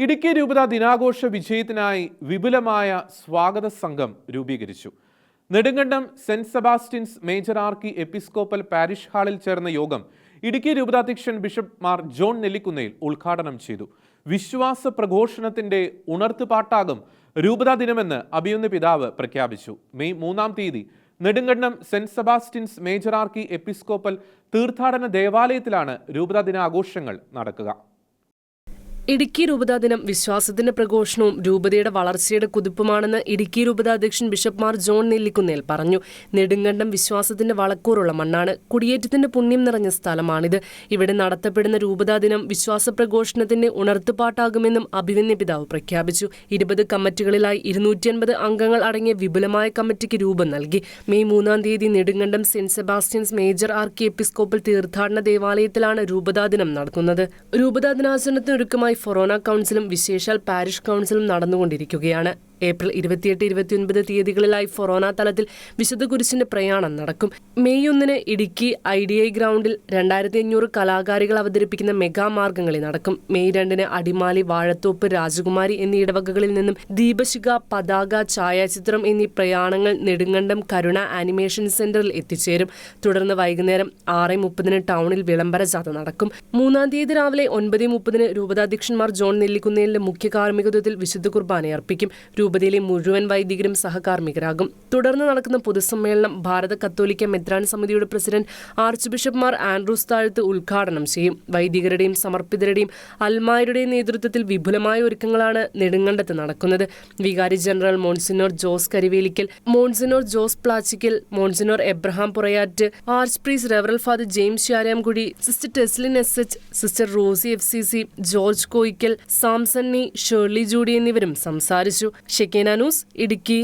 ഇടുക്കി രൂപത ദിനാഘോഷ വിജയത്തിനായി വിപുലമായ സ്വാഗത സംഘം രൂപീകരിച്ചു. Nedumkandam saint Sebastian's major archiepiscopal parish ഹാളിൽ ചേർന്ന യോഗം ഇടുക്കി രൂപതാധ്യക്ഷൻ ബിഷപ്പ് മാർ ജോൺ നെല്ലിക്കുന്നേൽ ഉദ്ഘാടനം ചെയ്തു. വിശ്വാസ പ്രഘോഷണത്തിന്റെ ഉണർത്തുപാട്ടാകും രൂപതാ ദിനമെന്ന് അഭിമന്യ പിതാവ് പ്രഖ്യാപിച്ചു. മെയ് 3-ാം തീയതി Nedumkandam saint Sebastian's major archiepiscopal തീർത്ഥാടന ദേവാലയത്തിലാണ് രൂപതാ ദിനാഘോഷങ്ങൾ നടക്കുക. ഇടുക്കി രൂപതാ ദിനം വിശ്വാസത്തിന്റെ പ്രഘോഷണവും രൂപതയുടെ വളർച്ചയുടെ കുതിപ്പുമാണെന്ന് ഇടുക്കി രൂപതാധ്യക്ഷൻ ബിഷപ്പ് മാർ ജോൺ നെല്ലിക്കുന്നേൽ പറഞ്ഞു. നെടുങ്കണ്ടം വിശ്വാസത്തിന്റെ വളക്കൂറുള്ള മണ്ണാണ്. കുടിയേറ്റത്തിന്റെ പുണ്യം നിറഞ്ഞ സ്ഥലമാണിത്. ഇവിടെ നടത്തപ്പെടുന്ന രൂപതാ ദിനം വിശ്വാസ പ്രഘോഷണത്തിന്റെ ഉണർത്തുപാട്ടാകുമെന്നും അഭിമന്യ പിതാവ് പ്രഖ്യാപിച്ചു. 20 കമ്മിറ്റികളിലായി 250 അംഗങ്ങൾ അടങ്ങിയ വിപുലമായ കമ്മിറ്റിക്ക് രൂപം നൽകി. മെയ് 3-ാം തീയതി Nedumkandam saint Sebastian's major archiepiscopal തീർത്ഥാടന ദേവാലയത്തിലാണ് രൂപതാ ദിനം നടക്കുന്നത്. രൂപതാ ദിനാചരണത്തിനൊരുക്കമായി ഫൊറോന കൗൺസിലും വിശേഷാൽ പാരിഷ് കൗൺസിലും നടന്നുകൊണ്ടിരിക്കുകയാണ്. ഏപ്രിൽ 28-29 തീയതികളിലായി ഫൊറോന തലത്തിൽ വിശുദ്ധ കുരിശിന്റെ പ്രയാണം നടക്കും. മെയ് 1-ന് ഇടുക്കി IDI ഗ്രൗണ്ടിൽ 2500 കലാകാരികൾ അവതരിപ്പിക്കുന്ന മെഗാ മാർഗംകളി നടക്കും. മെയ് 2-ന് അടിമാലി, വാഴത്തോപ്പ്, രാജകുമാരി എന്നീ ഇടവകകളിൽ നിന്നും ദീപശിഖ, പതാക, ഛായാചിത്രം എന്നീ പ്രയാണങ്ങൾ നെടുങ്കണ്ടം കരുണ ആനിമേഷൻ സെന്ററിൽ എത്തിച്ചേരും. തുടർന്ന് വൈകുന്നേരം 6:30-ന് ടൗണിൽ വിളംബര ജാഥ നടക്കും. 3-ാം തീയതി രാവിലെ 9:30-ന് രൂപതാധ്യക്ഷന്മാർ ജോൺ നെല്ലിക്കുന്നേലിന്റെ മുഖ്യ കാർമ്മികത്വത്തിൽ വിശുദ്ധ കുർബാന അർപ്പിക്കും. രൂപതയിലെ മുഴുവൻ വൈദികരും സഹകാർമ്മികരാകും. തുടർന്ന് നടക്കുന്ന പൊതുസമ്മേളനം ഭാരത കത്തോലിക്ക മെത്രാൻ സമിതിയുടെ president archbishop Mar Andrews Thazhath ഉദ്ഘാടനം ചെയ്യും. വൈദികരുടെയും സമർപ്പിതരുടെയും അൽമായരുടെയും നേതൃത്വത്തിൽ വിപുലമായ ഒരുക്കങ്ങളാണ് നെടുങ്കണ്ടത്ത് നടക്കുന്നത്. വികാരി general monsignor Jose Karivelikkal, monsignor Jose Plachikkal, monsignor Abraham Purayattu, archpriest റെവറൽ father James Saramkudy, sister Teslin SH, sister Rosy FCC, George Koyickal, Samsunny, Shirley Judy എന്നിവരും സംസാരിച്ചു. Shekinah news, Idukki.